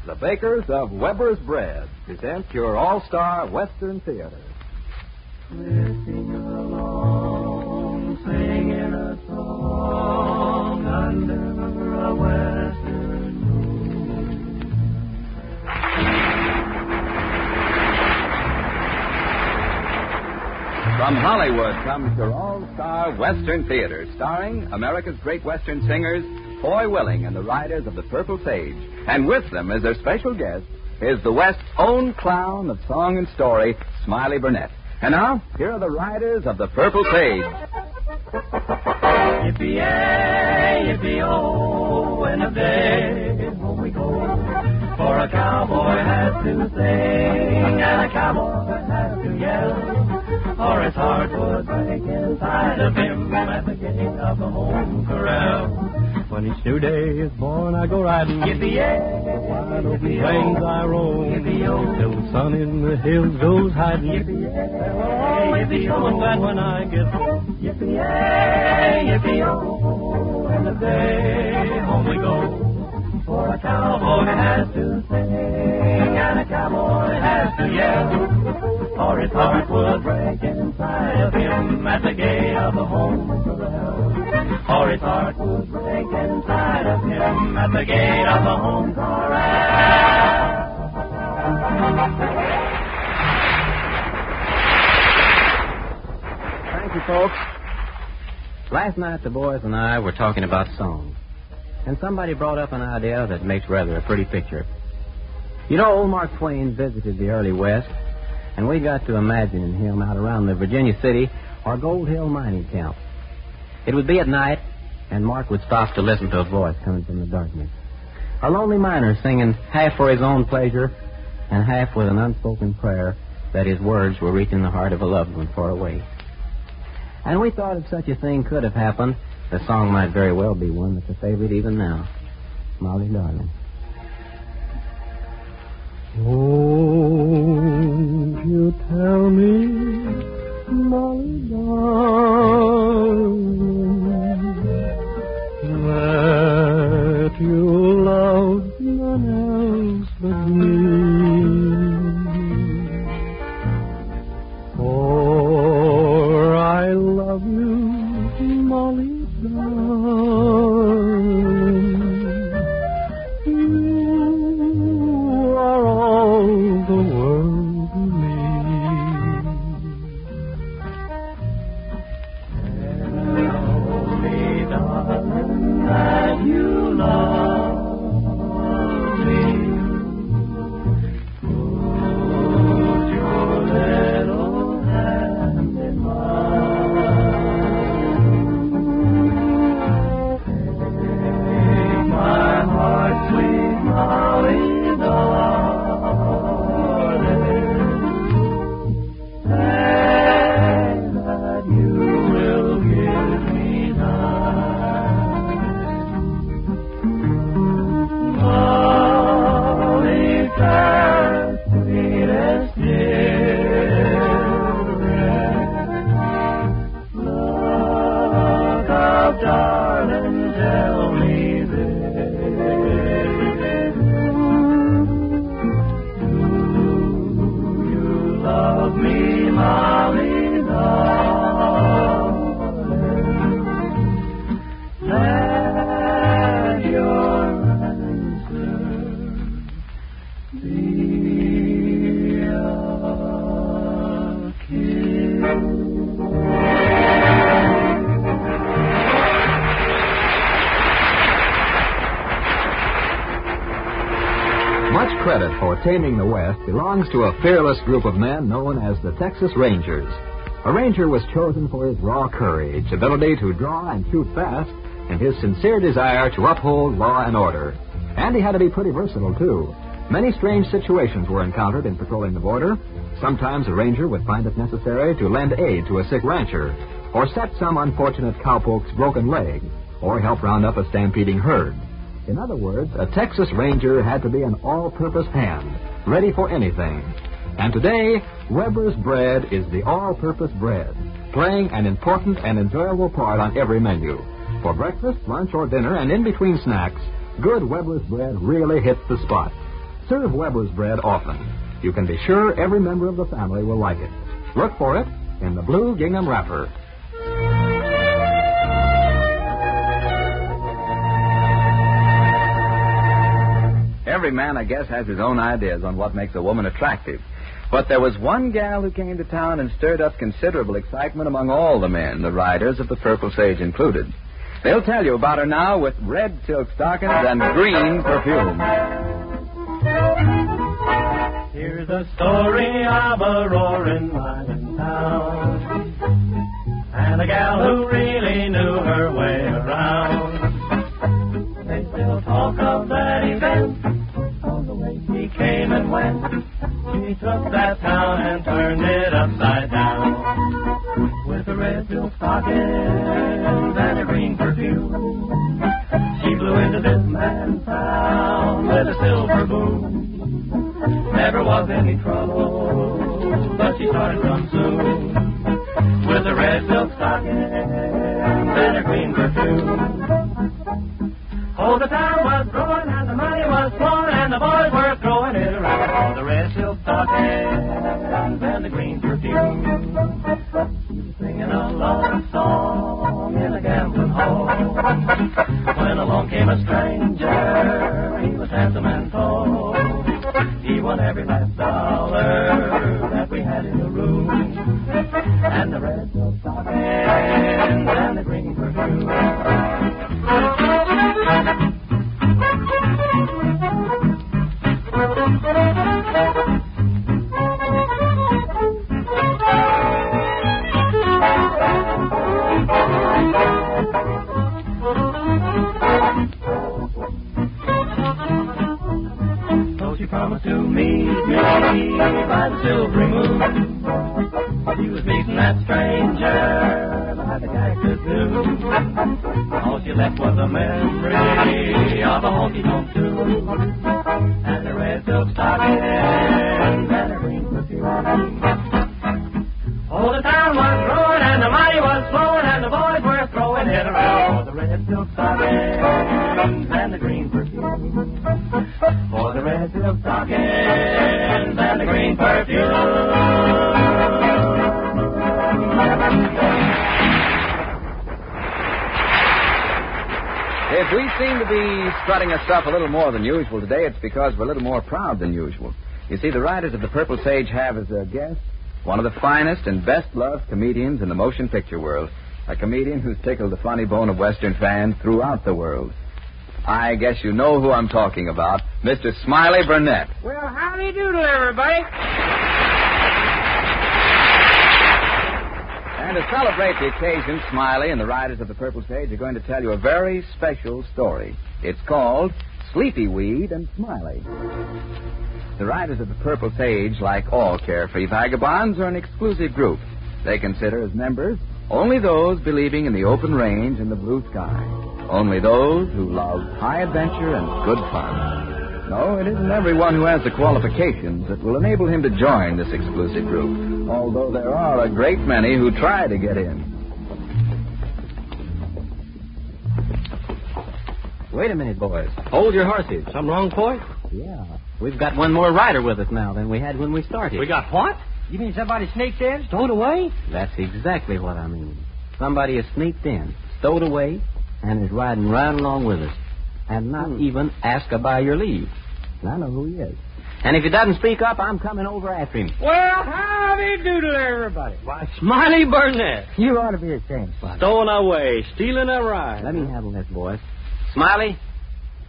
The bakers of Weber's Bread present your all-star Western Theater. Drifting along, singing a song under a western moon. From Hollywood comes your all-star Western Theater, starring America's great Western singers, Foy Willing and the Riders of the Purple Sage. And with them as their special guest is the West's own clown of song and story, Smiley Burnett. And now, here are the Riders of the Purple Sage. Yippee-yay, yippee-oh, and a day home we go. For a cowboy has to sing, and a cowboy has to yell, or his heart would break inside of him at the gate of the home corral. When each new day is born, I go riding, yippee-yay, wide open plains I roam, yippee-oh, till the sun in the hills goes hiding, yippee-yay, yippee-oh, and glad when I get home, yippee-yay, yippee-oh, and the day home we go. For a cowboy has to sing, and a cowboy has to yell, or his heart would break inside of him at the gate of the home corral. Or his heart would break inside of him at the gate of the home corral. Thank you, folks. Last night the boys and I were talking about song. And somebody brought up an idea that makes rather a pretty picture. You know, old Mark Twain visited the early West, and we got to imagining him out around the Virginia City or Gold Hill mining camp. It would be at night, and Mark would stop to listen to a voice coming from the darkness. A lonely miner singing half for his own pleasure and half with an unspoken prayer that his words were reaching the heart of a loved one far away. And we thought if such a thing could have happened, the song might very well be one that's a favorite even now. Molly, darling. Won't you tell me, Molly, darling, that you love none else but me? For I love you, Molly. You are all the world to me. Tell me, darling, that you love me. Put your little hand in mine. Darling, tell me this. Do you love me, Molly, darling? Let your answer be a kiss. Much credit for taming the West belongs to a fearless group of men known as the Texas Rangers. A Ranger was chosen for his raw courage, ability to draw and shoot fast, and his sincere desire to uphold law and order. And he had to be pretty versatile, too. Many strange situations were encountered in patrolling the border. Sometimes a Ranger would find it necessary to lend aid to a sick rancher, or set some unfortunate cowpoke's broken leg, or help round up a stampeding herd. In other words, a Texas Ranger had to be an all-purpose hand, ready for anything. And today, Weber's Bread is the all-purpose bread, playing an important and enjoyable part on every menu. For breakfast, lunch, or dinner, and in between snacks, good Weber's Bread really hits the spot. Serve Weber's bread often. You can be sure every member of the family will like it. Look for it in the blue gingham wrapper. Every man, I guess, has his own ideas on what makes a woman attractive. But there was one gal who came to town and stirred up considerable excitement among all the men, the riders of the Purple Sage included. They'll tell you about her now with red silk stockings and green perfume. Here's a story of a roaring mining town, and a gal who really knew her way around. They still talk of that event, of the way she came and went. She took that town and turned it upside down, with a red silk stockings and a green perfume. She blew into this man's town with a silver boom. Never was any trouble, but she started some soon, with a red silk stockings and a green perfume. Oh, the town was growing and the money was flowing and the boys were throwing it around. The red silk stockings and the green perfume. She was singing a love song in a gambling hall, when along came a stranger. He was handsome and tall. He won every last dollar that we had in the room, and the red silk stockings and the green perfume. So she promised to meet me by the silvery moon. She was meeting that stranger by the cactus moon. All she left was a memory of a honky-tonk tune, and a red silk stockings and a green perfume. Oh, the town was growing and the money was flowing and the boys were throwing it around, for the red silk stockings and the green perfume. For the red silk stockings and the green perfume. If we seem to be strutting our stuff a little more than usual today, it's because we're a little more proud than usual. You see, the riders of the Purple Sage have as their guest one of the finest and best-loved comedians in the motion picture world, a comedian who's tickled the funny bone of Western fans throughout the world. I guess you know who I'm talking about, Mr. Smiley Burnett. Well, howdy doodle, everybody. And to celebrate the occasion, Smiley and the riders of the Purple Sage are going to tell you a very special story. It's called Sleepy Weed and Smiley. The riders of the Purple Sage, like all carefree vagabonds, are an exclusive group. They consider as members only those believing in the open range and the blue sky. Only those who love high adventure and good fun. No, it isn't everyone who has the qualifications that will enable him to join this exclusive group, although there are a great many who try to get in. Wait a minute, boys. Hold your horses. Something wrong, boy? Yeah. We've got one more rider with us now than we had when we started. We got what? You mean somebody sneaked in, stowed away? That's exactly what I mean. Somebody has sneaked in, stowed away, and is riding right along with us. And not even ask by your leave. And I know who he is. And if he doesn't speak up, I'm coming over after him. Well, howdy doodle, everybody. Why, Smiley Burnett. You ought to be ashamed, Smiley. Stowing away, stealing a ride. Let me handle this, boys. Smiley,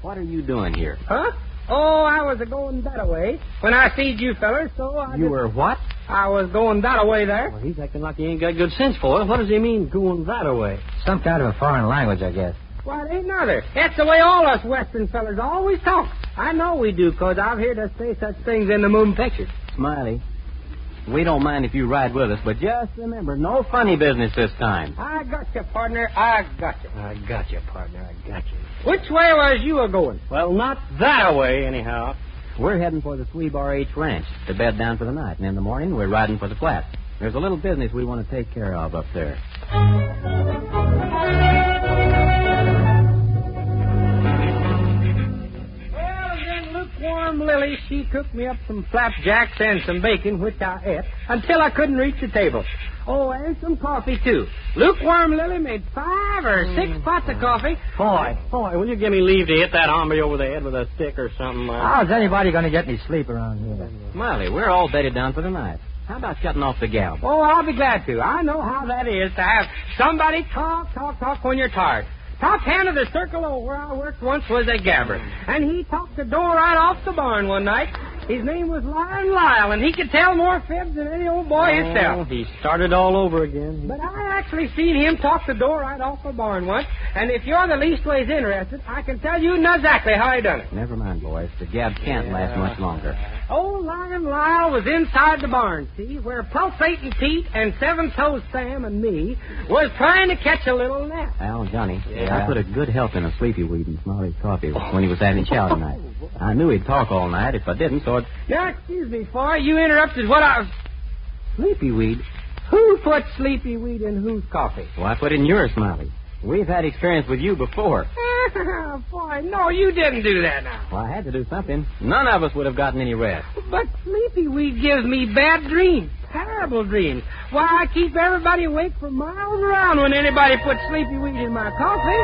what are you doing here? Huh? Oh, I was going that way when I seed you fellers, so I You were what? I was going that way there. Well, he's acting like he ain't got good sense for it. What does he mean, going that way? Some kind of a foreign language, I guess. Why, it ain't nother. That's the way all us Western fellers always talk. I know we do, 'cause I've heard us say such things in the moon pictures. Smiley, we don't mind if you ride with us, but just remember, no funny business this time. I got you, partner. I got you. I got you, partner. I got you. Which way was you a-going? Well, not that way, anyhow. We're heading for the 3-Bar H Ranch to bed down for the night, and in the morning we're riding for the flat. There's a little business we want to take care of up there. lukewarm Lily, she cooked me up some flapjacks and some bacon, which I ate, until I couldn't reach the table. Oh, and some coffee, too. Lukewarm Lily made 5 or 6 pots of coffee. Boy, will you give me leave to hit that hombre over the head with a stick or something? How's anybody going to get any sleep around here? Smiley, we're all bedded down for the night. How about shutting off the gab? Oh, I'll be glad to. I know how that is to have somebody talk when you're tired. Top hand of the circle over where I worked once was a gabber, and he talked the door right off the barn one night. His name was Lion Lyle, and he could tell more fibs than any old boy himself. He started all over again. But I actually seen him talk the door right off the barn once, and if you're the least ways interested, I can tell you exactly how he done it. Never mind, boys. The gab can't last much longer. Old Lion Lyle was inside the barn, see, where Pulsating Pete and Seven Toes Sam and me was trying to catch a little nap. Al, Johnny, I put a good help in a sleepy weed in Smiley's coffee when he was having chow tonight. I knew he'd talk all night if I didn't, so Now, excuse me, boy, you interrupted what I was... Sleepy weed? Who put sleepy weed in whose coffee? Well, I put it in yours, Smiley. We've had experience with you before. Boy, no, you didn't do that now. Well, I had to do something. None of us would have gotten any rest. But sleepy weed gives me bad dreams. Terrible dreams. Why, I keep everybody awake for miles around when anybody puts sleepy weed in my coffee.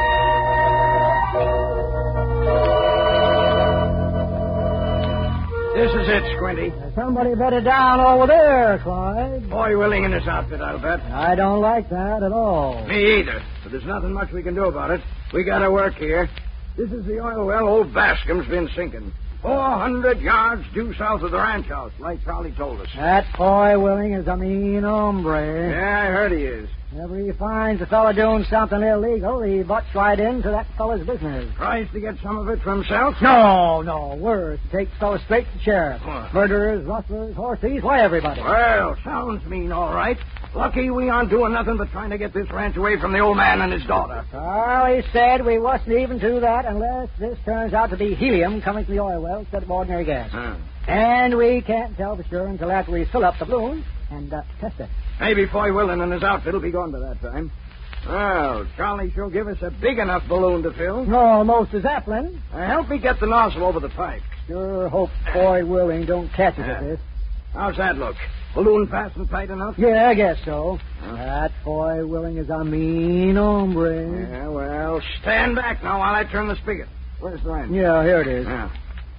This is it, Squinty. Somebody better down over there, Clyde. Boy Willing in his outfit, I'll bet. I don't like that at all. Me either. But there's nothing much we can do about it. We gotta work here. This is the oil well old Bascom's been sinking. 400 yards due south of the ranch house, like Charlie told us. That boy Willing is a mean hombre. Yeah, I heard he is. Whenever he finds a fellow doing something illegal, he butts right into that fellow's business. Tries to get some of it for himself? No, worse. He takes fellows straight to the sheriff. What? Murderers, rustlers, horse thieves, why everybody? Well, sounds mean, all right. Lucky we aren't doing nothing but trying to get this ranch away from the old man and his daughter. Charlie said we wasn't even to that unless this turns out to be helium coming from the oil well instead of ordinary gas. And we can't tell for sure until after we fill up the balloon and test it. Maybe Foy Willen and his outfit will be gone by that time. Well, Charlie sure give us a big enough balloon to fill. Almost a Zeppelin. Help me get the nozzle over the pipe. Sure hope Foy Willing don't catch us at this. How's that look? Balloon fastened tight enough? Yeah, I guess so. That Foy Willing is a mean hombre. Yeah, well, stand back now while I turn the spigot. Where's the wrench? Yeah, here it is. Yeah.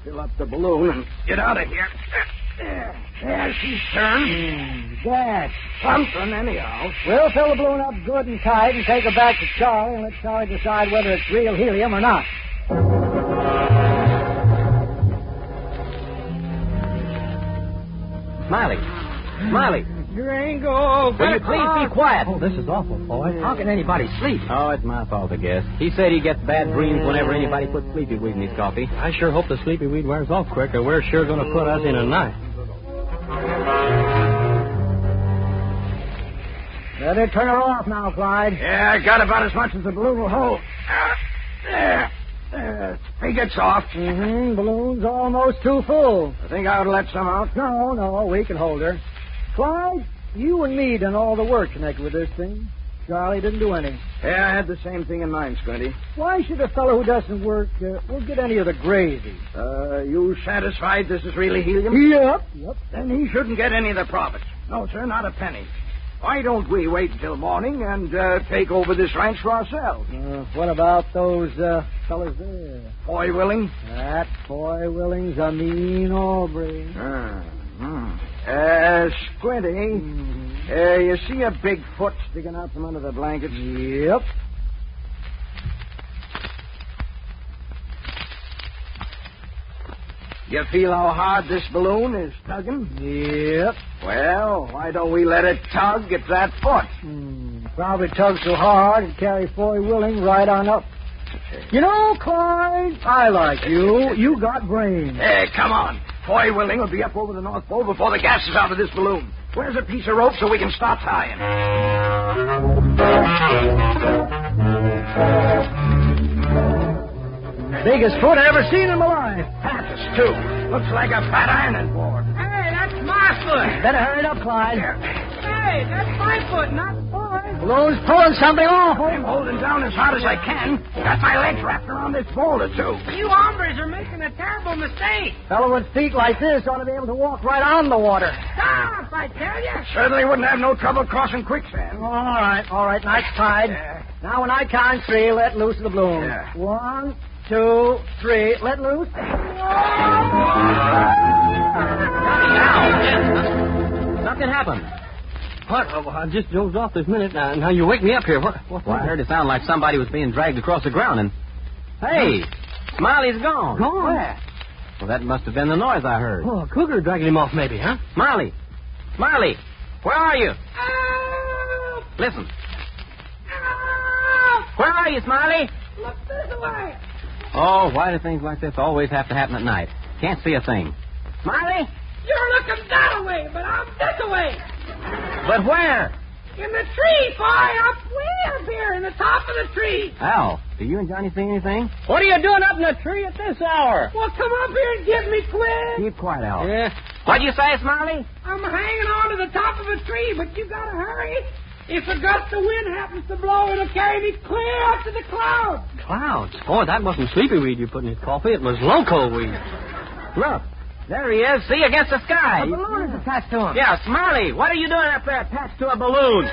Fill up the balloon and get out of here. There, she's turned. Gas. Something, anyhow. We'll fill the balloon up good and tight and take her back to Charlie and let Charlie decide whether it's real helium or not. Smiley. Gringo, Will you please be quiet? This is awful, boy. How can anybody sleep? Oh, it's my fault, I guess. He said he gets bad dreams whenever anybody puts sleepy weed in his coffee. I sure hope the sleepy weed wears off quick, or we're sure going to put us in a night. Better turn her off now, Clyde. Yeah, I got about as much as the balloon will hold. There. Spigot's off. Balloon's almost too full. I think I ought to let some out. No, we can hold her. Clyde, you and me done all the work connected with this thing. Charlie didn't do any. Yeah, I had the same thing in mind, Squinty. Why should a fellow who doesn't work get any of the gravy? You satisfied this is really helium? Yep. Then he shouldn't get any of the profits. No, sir, not a penny. Why don't we wait until morning and take over this ranch for ourselves? What about those fellas there? Foy Willing? That Foy Willing's a mean hombre. Squinty, you see a big foot sticking out from under the blankets? Yep. You feel how hard this balloon is tugging? Yep. Well, why don't we let it tug at that foot? Probably tug so hard it'd carry Foy Willing right on up. You know, Clyde, I like you. You got brains. Hey, come on. Foy Willing will be up over the North Pole before the gas is out of this balloon. Where's a piece of rope so we can start tying? Biggest foot I ever seen in my life. That's too. Looks like a fat ironing board. Hey, that's my foot. Better hurry it up, Clyde. Hey, that's my foot, not Foy's. Balloon's pulling something off. I'm holding down as hard as I can. Got my legs wrapped around this boulder, too. You hombres are making a terrible mistake. Fellow with feet like this ought to be able to walk right on the water. Stop, I tell you. Certainly wouldn't have no trouble crossing quicksand. All right. Nice tide. Yeah. Now, when I count 3, let loose the balloon. Yeah. 1, 2, 3. Let loose. Something happened. What? Oh, I just dozed off this minute. Now you wake me up here. What? Well, I heard it sound like somebody was being dragged across the ground, and... Hey, Smiley's gone. Gone? Where? Well, that must have been the noise I heard. Oh, a cougar dragging him off, maybe, huh? Smiley, where are you? Oh, Listen. Where are you, Smiley? look this way. Oh, why do things like this always have to happen at night? Can't see a thing. Smiley? You're looking that way, but I'm this way. But where? In the tree, boy, way up here in the top of the tree. Al, do you and Johnny see anything? What are you doing up in the tree at this hour? Well, come up here and get me quick. Keep quiet, Al. Yeah. What'd you say, Smiley? I'm hanging on to the top of a tree, but you gotta hurry. If a gust of wind happens to blow, it'll carry me clear up to the clouds. Clouds? Boy, that wasn't sleepy weed you put in his coffee. It was loco weed. Look, there he is. See, against the sky. The balloon is attached to him. Yeah, Smiley, what are you doing up there attached to a balloon?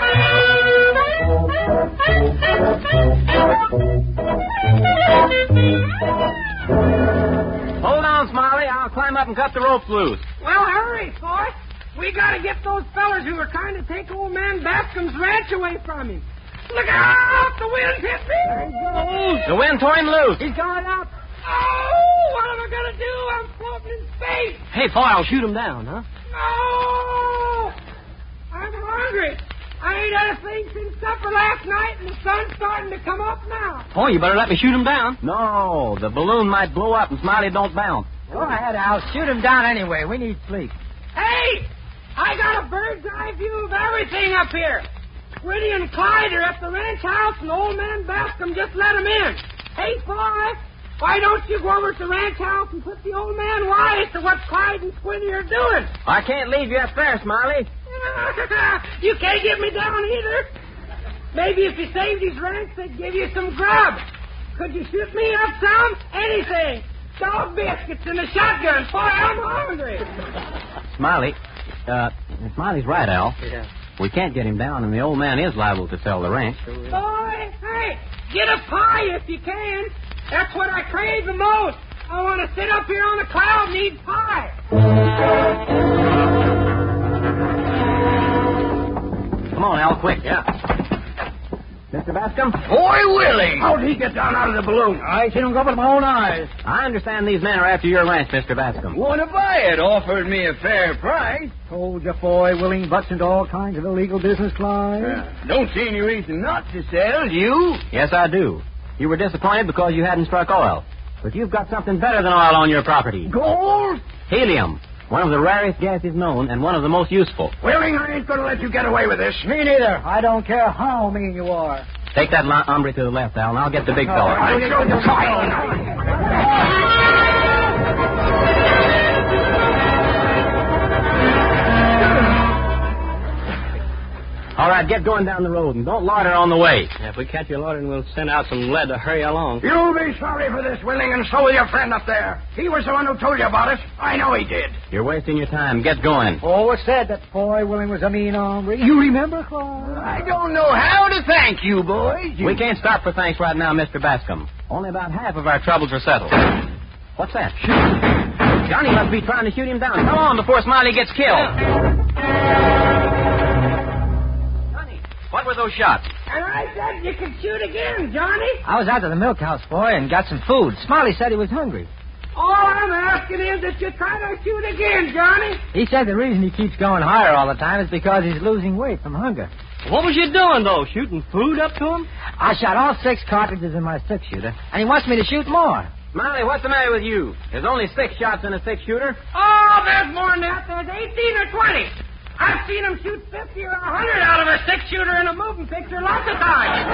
Hold on, Smiley. I'll climb up and cut the ropes loose. Well, hurry, boy. We gotta get those fellers who are trying to take old man Bascom's ranch away from him. Look out! The wind's hit me! The wind tore him loose. He's going up. Oh, what am I gonna do? I'm floating in space. Hey, boy, I'll shoot him down, huh? No! I'm hungry. I ain't had a thing since supper last night, and the sun's starting to come up now. Oh, you better let me shoot him down. No, the balloon might blow up and Smiley don't bounce. Go ahead, Al. Shoot him down anyway. We need sleep. Hey! I got a bird's eye view of everything up here. Squiddy and Clyde are at the ranch house, and old man Bascom just let 'em in. Hey, boy, why don't you go over to the ranch house and put the old man wise to what Clyde and Squiddy are doing? I can't leave you up there, Smiley. You can't get me down either. Maybe if you saved his ranch, they'd give you some grub. Could you shoot me up some? Anything. Dog biscuits and a shotgun. Boy, I'm hungry. Smiley's right, Al. Yeah. We can't get him down, and the old man is liable to sell the ranch. Boy, hey, get a pie if you can. That's what I crave the most. I want to sit up here on the cloud and eat pie. Come on, Al, quick. Yeah. Mr. Bascom? Boy, Willie! How'd he get down out of the balloon? I seen him go with my own eyes. I understand these men are after your ranch, Mr. Bascom. Want to buy it? Offered me a fair price. Told you, boy, willing butts into all kinds of illegal business, Clyde. Don't see any reason not to sell, do you? Yes, I do. You were disappointed because you hadn't struck oil. But you've got something better than oil on your property. Gold? Helium. One of the rarest gases known and one of the most useful. Willing, I ain't going to let you get away with this. Me neither. I don't care how mean you are. Take that hombre to the left, Al, and I'll get the big fella. I'll show you fine. All right, get going down the road, and don't loiter on the way. Yeah, if we catch you loitering, we'll send out some lead to hurry along. You'll be sorry for this, Willing, and so will your friend up there. He was the one who told you about it. I know he did. You're wasting your time. Get going. Always said that boy Willing was a mean hombre. You remember, Clyde? I don't know how to thank you, boys. We can't stop for thanks right now, Mr. Bascom. Only about half of our troubles are settled. What's that? Johnny must be trying to shoot him down. Come on before Smiley gets killed. Johnny, what were those shots? And I said you could shoot again, Johnny. I was out to the milk house, boy, and got some food. Smiley said he was hungry. All I'm asking is that you try to shoot again, Johnny. He said the reason he keeps going higher all the time is because he's losing weight from hunger. What was you doing, though? Shooting food up to him? I shot all 6 cartridges in my 6-shooter, and he wants me to shoot more. Smiley, what's the matter with you? There's only 6 shots in a 6-shooter. Oh, there's more than that. There's 18 or 20. I've seen him shoot 50 or 100 out of a 6-shooter in a moving picture lots of times.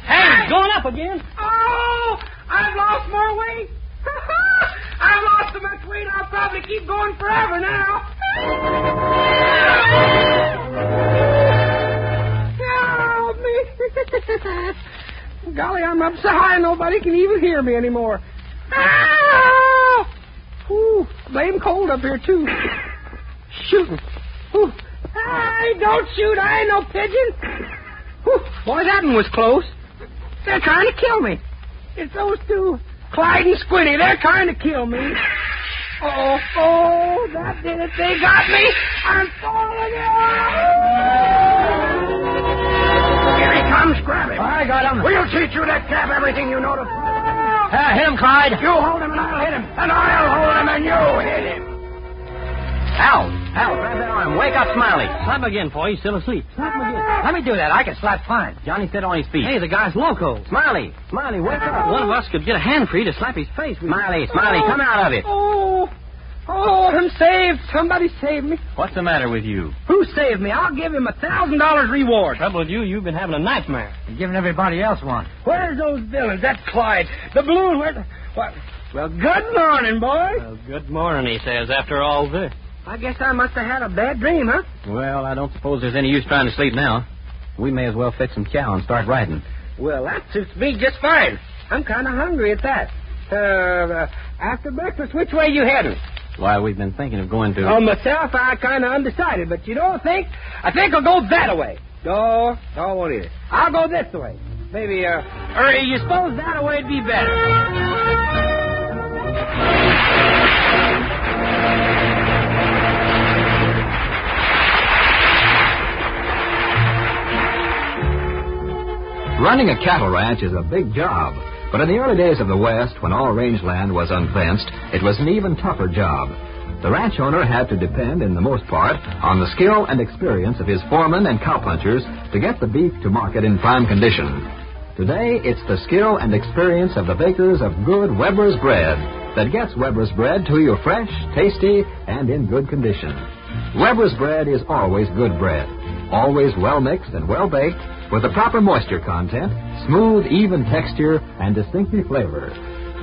Hey, he's going up again. Oh, I've lost more weight. I've lost so much weight I'll probably keep going forever now. golly, I'm up so high nobody can even hear me anymore. Ow! Ooh, blame cold up here, too. Shooting. Ooh. Hey, don't shoot. I ain't no pigeon. Ooh, boy, that one was close. They're trying to kill me. It's those two, Clyde and Squinty. They're trying to kill me. Oh, that did it. They got me. I'm falling out. Here he comes. Grab him. I got him. We'll teach you to grab everything you know to... Hit him, Clyde. You hold him and I'll hit him. And I'll hold him and you hit him. Al, grab that arm. Wake up, Smiley. Slap him again, boy. He's still asleep. Slap him again. Let me do that. I can slap fine. Johnny, sit on his feet. Hey, the guy's loco. Smiley, wake up. One of us could get a hand free to slap his face. Smiley, come out of it. Oh, I'm saved. Somebody saved me. What's the matter with you? Who saved me? I'll give him $1,000 reward. Trouble with you've been having a nightmare. You're giving everybody else one. Where's those villains? That Clyde. The balloon. What? Well, good morning, boy. Well, good morning, he says, after all this. I guess I must have had a bad dream, huh? Well, I don't suppose there's any use trying to sleep now. We may as well fix some chow and start riding. Well, that suits me just fine. I'm kind of hungry at that. After breakfast, which way you heading? Why, we've been thinking of going to... Oh, myself, I kind of undecided, but you don't think? I think I'll go that way. No, won't either. I'll go this way. Maybe, you suppose that way'd be better. Running a cattle ranch is a big job, but in the early days of the West, when all rangeland was unfenced, it was an even tougher job. The ranch owner had to depend, in the most part, on the skill and experience of his foremen and cowpunchers to get the beef to market in prime condition. Today, it's the skill and experience of the bakers of good Weber's bread that gets Weber's bread to you fresh, tasty, and in good condition. Weber's bread is always good bread, always well mixed and well baked, with the proper moisture content, smooth, even texture, and distinctive flavor.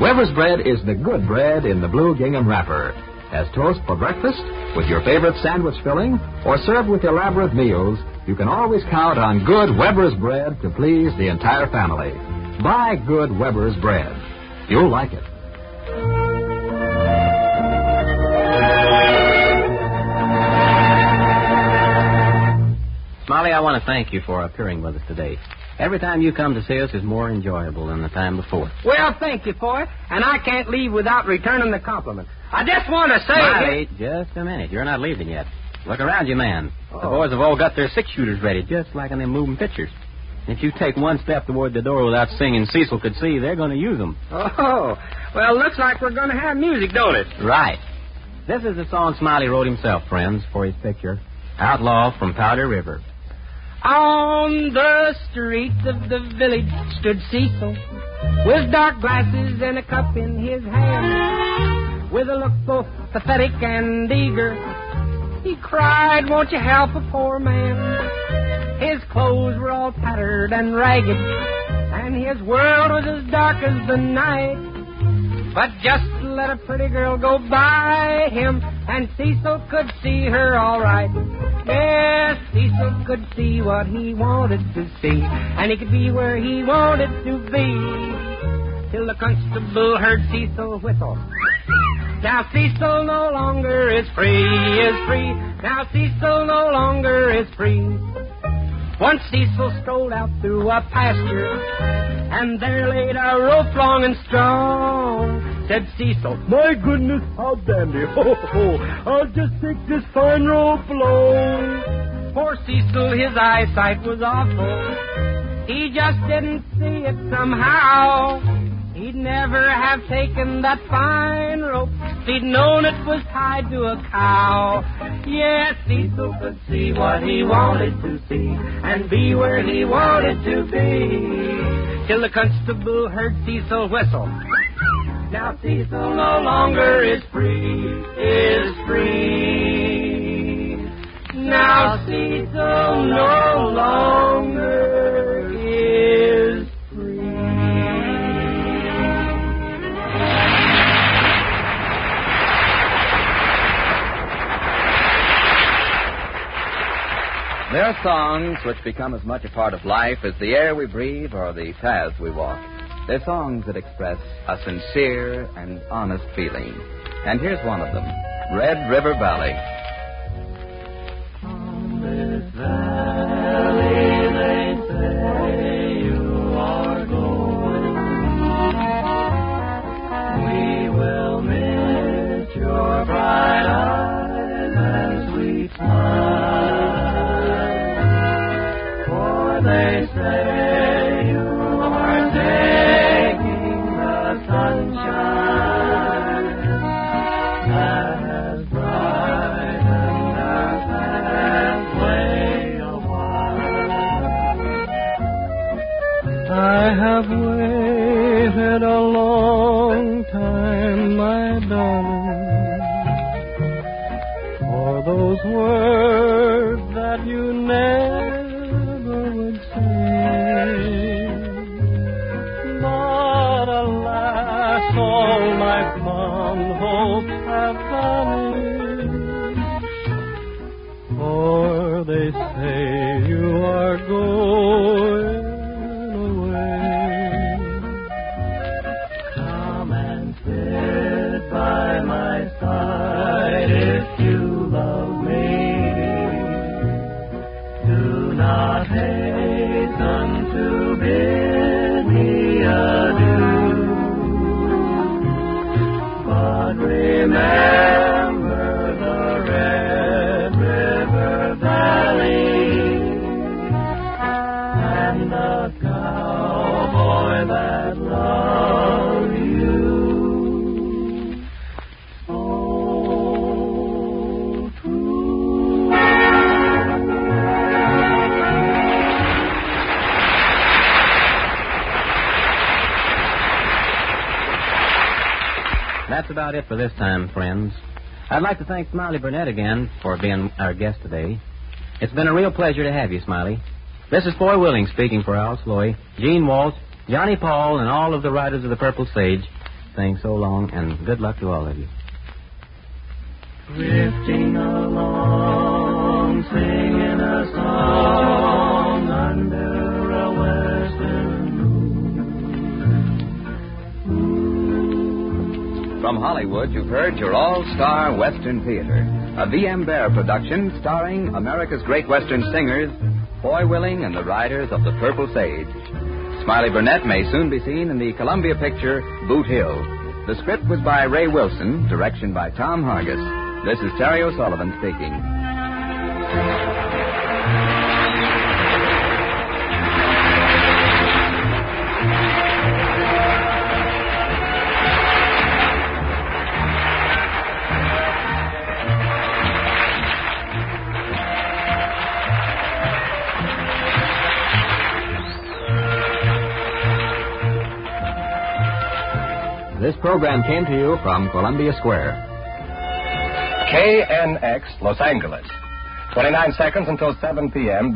Weber's bread is the good bread in the blue gingham wrapper. As toast for breakfast, with your favorite sandwich filling, or served with elaborate meals, you can always count on good Weber's bread to please the entire family. Buy good Weber's bread. You'll like it. Smiley, I want to thank you for appearing with us today. Every time you come to see us is more enjoyable than the time before. Well, thank you for it, and I can't leave without returning the compliment. I just want to say... Smiley, just a minute. You're not leaving yet. Look around you, man. The boys have all got their six-shooters ready, just like in them moving pictures. If you take one step toward the door without singing Cecil Could See, they're going to use them. Oh, well, looks like we're going to have music, don't it? Right. This is the song Smiley wrote himself, friends, for his picture, Outlaw from Powder River. On the streets of the village stood Cecil, with dark glasses and a cup in his hand. With a look both pathetic and eager, he cried, "Won't you help a poor man?" His clothes were all tattered and ragged, and his world was as dark as the night. But just let a pretty girl go by him, and Cecil could see her all right. Yes, Cecil could see what he wanted to see, and he could be where he wanted to be. Till the constable heard Cecil whistle. Now Cecil no longer is free. Now Cecil no longer is free. Once Cecil strolled out through a pasture, and there laid a rope long and strong. Said Cecil, "My goodness, how dandy. Ho, ho, I'll just take this fine rope along." Poor Cecil, his eyesight was awful. He just didn't see it somehow. He'd never have taken that fine rope if he'd known it was tied to a cow. Yes, Cecil could see what he wanted to see and be where he wanted to be. Till the constable heard Cecil whistle. Now Cecil no longer is free. Now Cecil no longer is free. There are songs which become as much a part of life as the air we breathe or the paths we walk. They're songs that express a sincere and honest feeling. And here's one of them, Red River Valley. On this valley, they say you are going. We will miss your bright eyes and sweet smile. For they say you are taking the sunshine that has brightened our pathway a while. I have waited a long time, my darling, for those words that you never would say. But alas, all my fond hopes have vanished, for they say you are going away. Come and sit by my side if you love me. Do not hasten to bid me adieu, but remember the Red River Valley and the cowboy that loved you so true. That's about it for this time, friends. I'd like to thank Smiley Burnett again for being our guest today. It's been a real pleasure to have you, Smiley. This is Foy Willing speaking for Al Sloy, Gene Walsh, Johnny Paul, and all of the writers of the Purple Sage, saying so long and good luck to all of you. Drifting along, singing a song under a western moon. From Hollywood, you've heard your all-star Western Theater, a V.M. Bear production starring America's great Western singers, Foy Willing and the riders of the Purple Sage. Smiley Burnett may soon be seen in the Columbia picture Boot Hill. The script was by Ray Wilson, direction by Tom Hargis. This is Terry O'Sullivan speaking. This program came to you from Columbia Square. KNX, Los Angeles. 29 seconds until 7 p.m.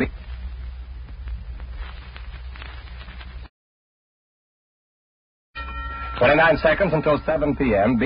29 seconds until 7 p.m.